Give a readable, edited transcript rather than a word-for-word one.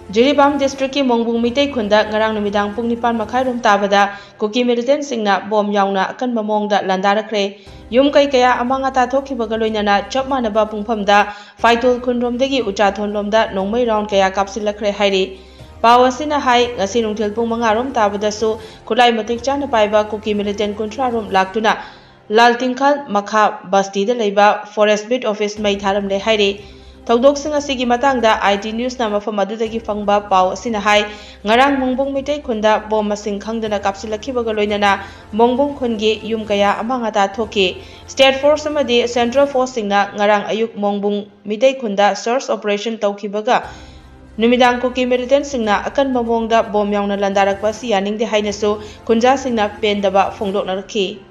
Jiribam district ki Mongbung Mitei Khunda ngarang numidang pung nipan makhairum tabada kuki militant singna bom yauna akan mamongda landarakre yum kai kaya amang ata thokhibaga loinana chap manaba pungphamda Faitol khunromdagi uchathon lomda nongmai round kaya kapsilakre hairi pawasina hai ngasi nungthil pung mangarom tabadasu khulai matik chana paiba kuki militant kuntrarom laktuna Laltingkhal makha basti da leiba forest bit office mai tharam le hairi Togdok sing asigi matangda IT News na mafam adudagi fangba paw asina hai ngarang Mongbung Mitei Khunda bom masing khangdana kapsilakhibaga loinana Mongbung khungi yum kaya amangata thoki State Force amadi Central Force singna ngarang ayuk Mongbung Mitei Khunda search operation tawkhibaga numidang kuki militant singna akan mamongda bom yauna landarakpa si yaningde hainasu khunja singna pendaba phongdokna rakhi